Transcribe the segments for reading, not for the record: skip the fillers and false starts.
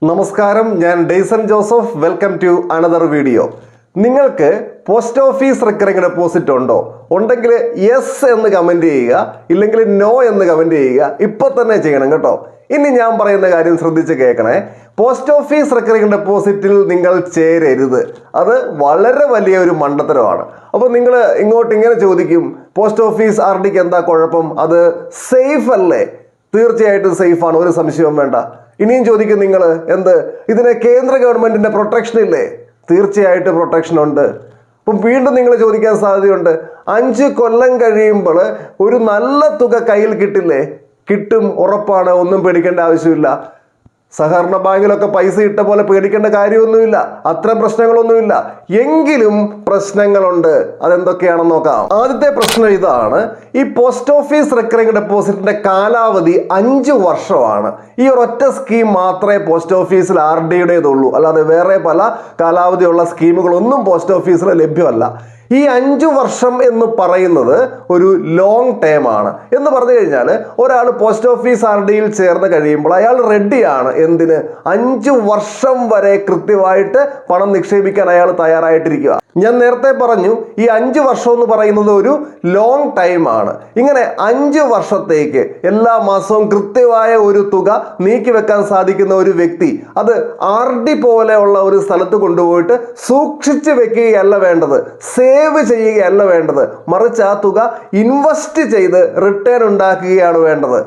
നമസ്കാരം, ഞാൻ Dayson Joseph. Welcome to another video. നിങ്ങൾക്ക് പോസ്റ്റ് ഓഫീസ് റിക്കറിംഗ് ഡെപ്പോസിറ്റ് ഉണ്ടോ? ഉണ്ടെങ്കിൽ യെസ് എന്ന് കമൻറ്റ് ചെയ്യുക, ഇല്ലെങ്കിൽ നോ എന്ന് കമൻറ്റ് ചെയ്യുക. ഇപ്പം തന്നെ ചെയ്യണം കേട്ടോ. ഇനി ഞാൻ പറയുന്ന കാര്യം ശ്രദ്ധിച്ച് കേൾക്കണേ. പോസ്റ്റ് ഓഫീസ് റിക്കറിംഗ് ഡെപ്പോസിറ്റിൽ നിങ്ങൾ ചേരരുത്. അത് വളരെ വലിയ ഒരു മണ്ടത്തരമാണ്. അപ്പോൾ നിങ്ങൾ ഇങ്ങനെ ചോദിക്കും, പോസ്റ്റ് ഓഫീസ് ആർ ഡിക്ക് എന്താ കുഴപ്പം? അത് സേഫ് അല്ലേ? തീർച്ചയായിട്ടും സേഫാണ്, ഒരു സംശയവും വേണ്ട. ഇനിയും ചോദിക്കും നിങ്ങൾ, ഇതിന് കേന്ദ്ര ഗവൺമെന്റിന്റെ പ്രൊട്ടക്ഷൻ ഇല്ലേ? തീർച്ചയായിട്ടും പ്രൊട്ടക്ഷൻ ഉണ്ട്. അപ്പം വീണ്ടും നിങ്ങൾ ചോദിക്കാൻ സാധ്യതയുണ്ട്, 5 കൊല്ലം കഴിയുമ്പോൾ ഒരു നല്ല തുക കയ്യിൽ കിട്ടില്ലേ? കിട്ടും, ഉറപ്പാണ്, ഒന്നും പേടിക്കേണ്ട ആവശ്യമില്ല. സഹകരണ ബാങ്കിലൊക്കെ പൈസ ഇട്ട പോലെ പേടിക്കേണ്ട കാര്യമൊന്നുമില്ല, അത്തരം പ്രശ്നങ്ങളൊന്നുമില്ല. എങ്കിലും പ്രശ്നങ്ങളുണ്ട്. അതെന്തൊക്കെയാണെന്ന് നോക്കാം. ആദ്യത്തെ പ്രശ്നം ഇതാണ്, ഈ പോസ്റ്റ് ഓഫീസ് റിക്കറിംഗ് ഡെപ്പോസിറ്റിന്റെ കാലാവധി 5 വർഷമാണ്. ഈ ഒരൊറ്റ സ്കീം മാത്രമേ പോസ്റ്റ് ഓഫീസിൽ ആർ ഡിയുടേതുള്ളൂ, അല്ലാതെ വേറെ പല കാലാവധിയുള്ള സ്കീമുകളൊന്നും പോസ്റ്റ് ഓഫീസിൽ ലഭ്യമല്ല. ഈ 5 വർഷം എന്ന് പറയുന്നത് ഒരു ലോങ് ടേം ആണ്. എന്ന് പറഞ്ഞു കഴിഞ്ഞാൽ ഒരാൾ പോസ്റ്റ് ഓഫീസ് ആർ ഡിയിൽ ചേർന്ന് കഴിയുമ്പോൾ അയാൾ റെഡിയാണ്. എന്തിന്? 5 വർഷം വരെ കൃത്യമായിട്ട് പണം നിക്ഷേപിക്കാൻ അയാൾ തയ്യാറായിട്ടിരിക്കുക. ഞാൻ നേരത്തെ പറഞ്ഞു, ഈ 5 വർഷം എന്ന് പറയുന്നത് ഒരു ലോങ് ടൈം ആണ്. ഇങ്ങനെ 5 വർഷത്തേക്ക് എല്ലാ മാസവും കൃത്യമായ ഒരു തുക നീക്കി വെക്കാൻ സാധിക്കുന്ന ഒരു വ്യക്തി അത് ആർ ഡി പോലെയുള്ള ഒരു സ്ഥലത്ത് കൊണ്ടുപോയിട്ട് സൂക്ഷിച്ച് വെക്കുകയല്ല വേണ്ടത്, സേവ് ചെയ്യുകയല്ല വേണ്ടത്, മറിച്ച് ആ തുക ഇൻവെസ്റ്റ് ചെയ്ത് റിട്ടേൺ ഉണ്ടാക്കുകയാണ് വേണ്ടത്.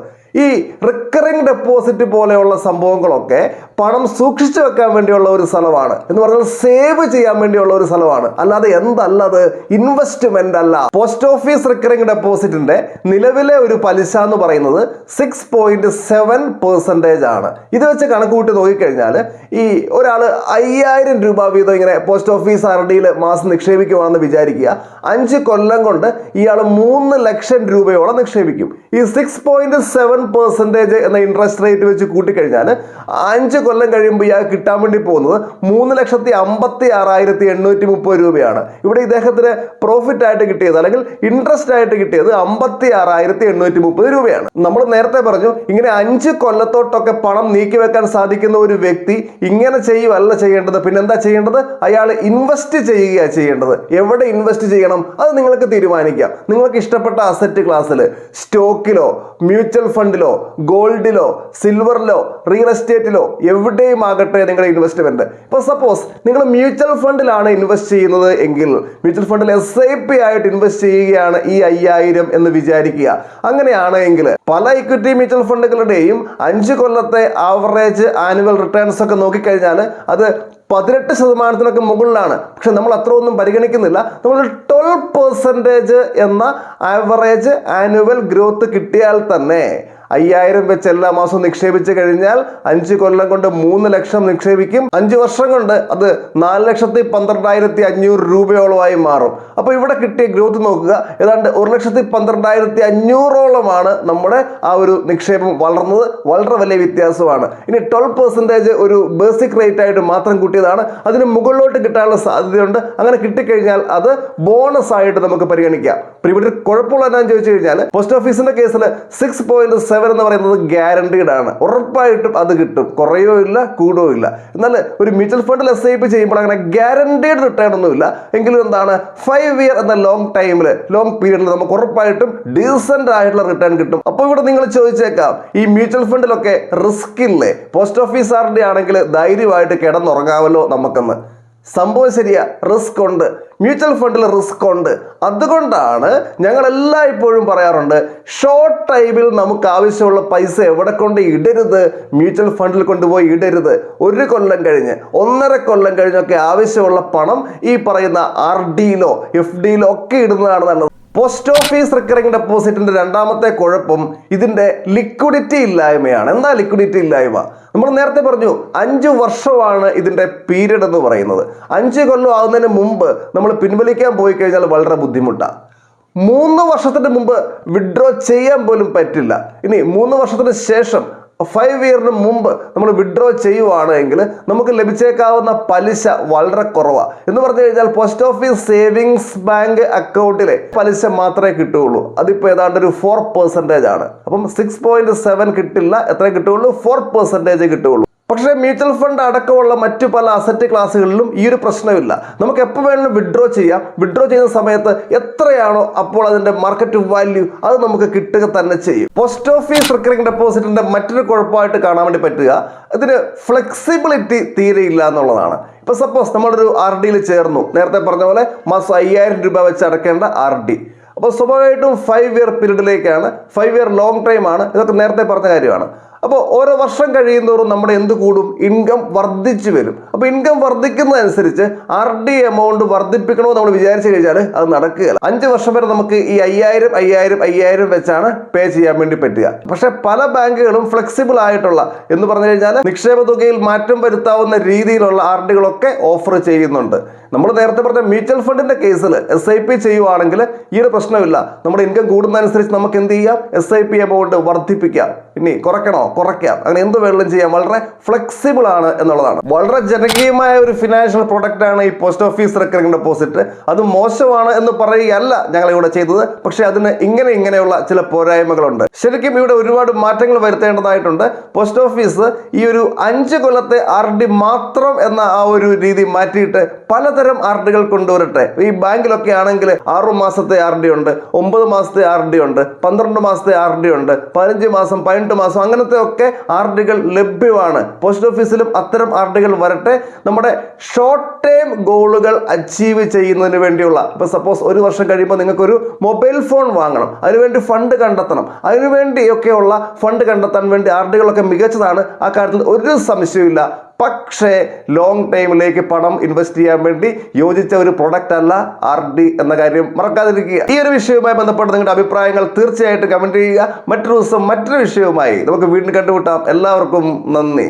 ഈ റിക്കറിംഗ് ഡെപ്പോസിറ്റ് പോലെയുള്ള സംഭവങ്ങളൊക്കെ പണം സൂക്ഷിച്ചു വെക്കാൻ വേണ്ടിയുള്ള ഒരു സ്ഥലമാണ്, എന്ന് പറഞ്ഞാൽ സേവ് ചെയ്യാൻ വേണ്ടിയുള്ള ഒരു സ്ഥലമാണ്, അല്ലാതെ എന്തല്ലത്, ഇൻവെസ്റ്റ്മെന്റ് അല്ല. പോസ്റ്റ് ഓഫീസ് റിക്കറിംഗ് ഡെപ്പോസിറ്റിന്റെ നിലവിലെ ഒരു പലിശ എന്ന് പറയുന്നത് 6.7% ആണ്. ഇത് വെച്ച് കണക്ക് കൂട്ടി നോക്കിക്കഴിഞ്ഞാൽ ഈ ഒരാൾ 5000 രൂപ വീതം ഇങ്ങനെ പോസ്റ്റ് ഓഫീസ് ആർ ഡിയിൽ മാസം നിക്ഷേപിക്കുവാണെന്ന് വിചാരിക്കുക. 5 കൊല്ലം കൊണ്ട് ഇയാൾ 3 ലക്ഷം രൂപയോളം നിക്ഷേപിക്കും. ഈ 6.7% എന്ന ഇൻട്രസ്റ്റ് റേറ്റ് വെച്ച് കൂട്ടിക്കഴിഞ്ഞാൽ 5 കൊല്ലം കഴിയുമ്പോൾ ഇയാൾ കിട്ടാൻ വേണ്ടി പോകുന്നത് 3,56,830 രൂപയാണ്. ഇവിടെ ഇദ്ദേഹത്തിന് പ്രോഫിറ്റ് ആയിട്ട് കിട്ടിയത്, അല്ലെങ്കിൽ ഇൻട്രസ്റ്റ് ആയിട്ട് കിട്ടിയത് 56,830 രൂപയാണ്. നമ്മൾ നേരത്തെ പറഞ്ഞു, ഇങ്ങനെ 5 കൊല്ലത്തോട്ടൊക്കെ പണം നീക്കി വെക്കാൻ സാധിക്കുന്ന ഒരു വ്യക്തി ഇങ്ങനെ ചെയ്യുവല്ല ചെയ്യേണ്ടത്. പിന്നെന്താ ചെയ്യേണ്ടത്? അയാൾ ഇൻവെസ്റ്റ് ചെയ്യുകയാണ് ചെയ്യേണ്ടത്. എവിടെ ഇൻവെസ്റ്റ് ചെയ്യണം അത് നിങ്ങൾക്ക് തീരുമാനിക്കാം. നിങ്ങൾക്ക് ഇഷ്ടപ്പെട്ട അസറ്റ് ക്ലാസ്സിൽ, സ്റ്റോക്കിലോ, മ്യൂച്വൽ ഫണ്ടിലോ, ഗോൾഡിലോ, സിൽവറിലോ, റിയൽ എസ്റ്റേറ്റിലോ, എവിടെയും ആകട്ടെ നിങ്ങളുടെ ഇൻവെസ്റ്റ്മെന്റ്. ഇപ്പൊ സപ്പോസ് നിങ്ങൾ മ്യൂച്വൽ ഫണ്ടിലാണ് ഇൻവെസ്റ്റ് ചെയ്യുന്നത് എങ്കിൽ, മ്യൂച്വൽ ഫണ്ടിൽ SIP ആയിട്ട് ഇൻവെസ്റ്റ് ചെയ്യുകയാണ് ഈ 5000 എന്ന് വിചാരിക്കുക. അങ്ങനെയാണ് എങ്കിൽ പല ഇക്വിറ്റി മ്യൂച്വൽ ഫണ്ടുകളുടെയും 5 കൊല്ലത്തെ ആവറേജ് ആനുവൽ റിട്ടേൺസ് ഒക്കെ നോക്കിക്കഴിഞ്ഞാൽ അത് 18% മുകളിലാണ്. പക്ഷെ നമ്മൾ അത്ര ഒന്നും പരിഗണിക്കുന്നില്ല. നമ്മൾ 12% എന്ന ആവറേജ് ആനുവൽ ഗ്രോത്ത് കിട്ടിയാൽ തന്നെ 5000 വെച്ച് എല്ലാ മാസവും നിക്ഷേപിച്ച് കഴിഞ്ഞാൽ 5 കൊല്ലം കൊണ്ട് 3 ലക്ഷം നിക്ഷേപിക്കും. 5 വർഷം കൊണ്ട് അത് 4,12,500 രൂപയോളമായി മാറും. അപ്പോൾ ഇവിടെ കിട്ടിയ ഗ്രോത്ത് നോക്കുക, ഏതാണ്ട് 1,12,500ഓളമാണ് നമ്മുടെ ആ ഒരു നിക്ഷേപം വളർന്നത്. വളരെ വലിയ വ്യത്യാസമാണ്. ഇനി 12% ഒരു ബേസിക് റേറ്റ് ആയിട്ട് മാത്രം കൂട്ടിയതാണ്. അതിന് മുകളിലോട്ട് കിട്ടാനുള്ള സാധ്യതയുണ്ട്. അങ്ങനെ കിട്ടിക്കഴിഞ്ഞാൽ അത് ബോണസ് ആയിട്ട് നമുക്ക് പരിഗണിക്കാം. ഇവിടെ കുഴപ്പമുള്ള എന്താണെന്ന് ചോദിച്ചു കഴിഞ്ഞാൽ, പോസ്റ്റ് ഓഫീസിന്റെ കേസിൽ 6.7 എന്ന് പറയുന്നത് ഗ്യാരണ്ടീഡ് ആണ്. ഉറപ്പായിട്ടും അത് കിട്ടും, കുറയോ ഇല്ല കൂടോ ഇല്ല. എന്നാൽ ഒരു മ്യൂച്വൽ ഫണ്ടിൽ SIP ചെയ്യുമ്പോൾ അങ്ങനെ ഗ്യാരണ്ടീഡ് റിട്ടേൺ ഒന്നുമില്ല. എങ്കിലും എന്താണ്, 5 ഇയർ എന്ന ലോങ് ടൈമിൽ, ലോങ് പീരീഡിൽ നമുക്ക് ഉറപ്പായിട്ടും ഡീസന്റ് ആയിട്ടുള്ള റിട്ടേൺ കിട്ടും. അപ്പോൾ ഇവിടെ നിങ്ങൾ ചോദിച്ചേക്കാം, ഈ മ്യൂച്വൽ ഫണ്ടിലൊക്കെ റിസ്ക് ഇല്ലേ? പോസ്റ്റ് ഓഫീസ് ആർ ഡി ആണെങ്കിൽ ധൈര്യമായിട്ട് കിടന്നുറങ്ങാമല്ലോ നമുക്കെന്ന്. സംഭവം ശരിയാ, റിസ്ക് ഉണ്ട്. മ്യൂച്വൽ ഫണ്ടിൽ റിസ്ക് ഉണ്ട്. അതുകൊണ്ടാണ് ഞങ്ങൾ എല്ലായ്പ്പോഴും പറയാറുണ്ട്, ഷോർട്ട് ടൈമിൽ നമുക്ക് ആവശ്യമുള്ള പൈസ എവിടെ കൊണ്ട് ഇടരുത്, മ്യൂച്വൽ ഫണ്ടിൽ കൊണ്ടുപോയി ഇടരുത്. 1 കൊല്ലം കഴിഞ്ഞ്, 1.5 കൊല്ലം കഴിഞ്ഞൊക്കെ ആവശ്യമുള്ള പണം ഈ പറയുന്ന ആർ ഡിയിലോ FD യിലോ ഒക്കെ ഇടുന്നതാണ് നല്ലത്. പോസ്റ്റ് ഓഫീസ് റിക്കറിംഗ് ഡെപ്പോസിറ്റിന്റെ രണ്ടാമത്തെ കുഴപ്പം ഇതിന്റെ ലിക്വിഡിറ്റി ഇല്ലായ്മയാണ്. എന്താ ലിക്വിഡിറ്റി ഇല്ലായ്മ? നമ്മൾ നേരത്തെ പറഞ്ഞു 5 വർഷമാണ് ഇതിന്റെ പീരീഡ് എന്ന് പറയുന്നത്. 5 കൊല്ലം ആകുന്നതിന് മുമ്പ് നമ്മൾ പിൻവലിക്കാൻ പോയി കഴിഞ്ഞാൽ വളരെ ബുദ്ധിമുട്ടാണ്. 3 വർഷത്തിന് മുമ്പ് വിഡ്രോ ചെയ്യാൻ പോലും പറ്റില്ല. ഇനി 3 വർഷത്തിന് ശേഷം 5 ഇയറിന് മുമ്പ് നമ്മൾ വിഡ്രോ ചെയ്യുവാണെങ്കിൽ നമുക്ക് ലഭിച്ചേക്കാവുന്ന പലിശ വളരെ കുറവാണ്. എന്ന് പറഞ്ഞു കഴിഞ്ഞാൽ പോസ്റ്റ് ഓഫീസ് സേവിങ്സ് ബാങ്ക് അക്കൗണ്ടിലെ പലിശ മാത്രമേ കിട്ടുകയുള്ളൂ. അതിപ്പോൾ ഏതാണ്ട് ഒരു 4% ആണ്. അപ്പം 6.7 കിട്ടില്ല, എത്ര കിട്ടുകയുള്ളൂ? 4% കിട്ടുകയുള്ളൂ. പക്ഷേ മ്യൂച്വൽ ഫണ്ട് അടക്കമുള്ള മറ്റു പല അസറ്റ് ക്ലാസ്സുകളിലും ഈ ഒരു പ്രശ്നമില്ല. നമുക്ക് എപ്പോൾ വേണമെങ്കിലും വിഡ്രോ ചെയ്യാം. വിഡ്രോ ചെയ്യുന്ന സമയത്ത് എത്രയാണോ അപ്പോൾ അതിന്റെ മാർക്കറ്റ് വാല്യൂ അത് നമുക്ക് കിട്ടുക തന്നെ ചെയ്യും. പോസ്റ്റ് ഓഫീസ് റിക്കറിംഗ് ഡെപ്പോസിറ്റിന്റെ മറ്റൊരു കുഴപ്പമായിട്ട് കാണാൻ വേണ്ടി പറ്റുക ഇതിന് ഫ്ലെക്സിബിലിറ്റി തീരെ ഇല്ല എന്നുള്ളതാണ്. ഇപ്പൊ സപ്പോസ് നമ്മളൊരു RD ചേർന്നു, നേരത്തെ പറഞ്ഞ പോലെ മാസം 5000 രൂപ വെച്ച് അടക്കേണ്ട RD. അപ്പോൾ സ്വാഭാവികമായിട്ടും 5 ഇയർ പീരീഡിലേക്കാണ്, 5 ഇയർ ലോങ് ടൈം ആണ്. ഇതൊക്കെ നേരത്തെ പറഞ്ഞ കാര്യമാണ്. അപ്പോൾ ഓരോ വർഷം കഴിയുന്നതോറും നമ്മുടെ എന്ത് കൂടും, ഇൻകം വർദ്ധിച്ചു വരും. അപ്പോൾ ഇൻകം വർദ്ധിക്കുന്നതനുസരിച്ച് RD എമൗണ്ട് വർദ്ധിപ്പിക്കണമെന്ന് നമ്മൾ വിചാരിച്ചു കഴിഞ്ഞാൽ അത് നടക്കുകയില്ല. 5 വർഷം വരെ നമുക്ക് ഈ 5000 വെച്ചാണ് പേ ചെയ്യാൻ വേണ്ടി പറ്റുക. പക്ഷെ പല ബാങ്കുകളും ഫ്ലെക്സിബിൾ ആയിട്ടുള്ള എന്ന് പറഞ്ഞു കഴിഞ്ഞാൽ നിക്ഷേപ തുകയിൽ മാറ്റം വരുത്താവുന്ന രീതിയിലുള്ള RDകളൊക്കെ ഓഫർ ചെയ്യുന്നുണ്ട്. നമ്മൾ നേരത്തെ പറഞ്ഞ മ്യൂച്വൽ ഫണ്ടിന്റെ കേസിൽ SIP ചെയ്യുവാണെങ്കിൽ ഈ ഒരു പ്രശ്നമില്ല. നമ്മുടെ ഇൻകം കൂടുന്നതനുസരിച്ച് നമുക്ക് എന്ത് ചെയ്യാം, SIP എമൗണ്ട് വർദ്ധിപ്പിക്കാം, ഇനി കുറയ്ക്കണോ കുറയ്ക്കാം, അങ്ങനെ എന്ത് വേണമെങ്കിലും ചെയ്യാം. വളരെ ഫ്ലെക്സിബിൾ ആണ് എന്നുള്ളതാണ്. വളരെ ജനകീയമായ ഒരു ഫിനാൻഷ്യൽ പ്രൊഡക്റ്റ് ആണ് ഈ പോസ്റ്റ് ഓഫീസ് റിക്കറിംഗ് ഡെപ്പോസിറ്റ്. അത് മോശമാണ് എന്ന് പറയുകയല്ല ഞങ്ങൾ ഇവിടെ ചെയ്തത്. പക്ഷെ അതിന് ഇങ്ങനെയുള്ള ചില പോരായ്മകളുണ്ട്. ശരിക്കും ഇവിടെ ഒരുപാട് മാറ്റങ്ങൾ വരുത്തേണ്ടതായിട്ടുണ്ട്. പോസ്റ്റ് ഓഫീസ് ഈ ഒരു 5 കൊല്ലത്തെ RD മാത്രം എന്ന ആ ഒരു രീതി മാറ്റിയിട്ട് പലതരം RDകൾ കൊണ്ടുവരട്ടെ. ഈ ബാങ്കിലൊക്കെ ആണെങ്കിൽ 6 മാസത്തെ RD ഉണ്ട്, 9 മാസത്തെ RD ഉണ്ട്, 12 മാസത്തെ RD ഉണ്ട്, 15 മാസം 18 മാസം അങ്ങനത്തെ ഒക്കെ RDകൾ ലഭ്യമാണ്. പോസ്റ്റ് ഓഫീസിലും അത്തരം RDകൾ വരട്ടെ. നമ്മുടെ ഷോർട്ട് ടൈം ഗോളുകൾ അച്ചീവ് ചെയ്യുന്നതിന് വേണ്ടിയുള്ള, ഇപ്പൊ സപ്പോസ് 1 വർഷം കഴിയുമ്പോൾ നിങ്ങൾക്ക് ഒരു മൊബൈൽ ഫോൺ വാങ്ങണം, അതിനുവേണ്ടി ഫണ്ട് കണ്ടെത്തണം, അതിനുവേണ്ടിയൊക്കെയുള്ള ഫണ്ട് കണ്ടെത്താൻ വേണ്ടി RDകളൊക്കെ മികച്ചതാണ്. ആ കാര്യത്തിൽ ഒരു സംശയമില്ല. പക്ഷേ ലോങ് ടൈമിലേക്ക് പണം ഇൻവെസ്റ്റ് ചെയ്യാൻ വേണ്ടി യോജിച്ച ഒരു പ്രൊഡക്റ്റ് അല്ല RD എന്ന കാര്യം മറക്കാതിരിക്കുക. ഈ ഒരു വിഷയവുമായി ബന്ധപ്പെട്ട് നിങ്ങളുടെ അഭിപ്രായങ്ങൾ തീർച്ചയായിട്ടും കമന്റ് ചെയ്യുക. മറ്റൊരു ദിവസം മറ്റൊരു വിഷയവുമായി നമുക്ക് വീണ്ടും കണ്ടുമുട്ടാം. എല്ലാവർക്കും നന്ദി.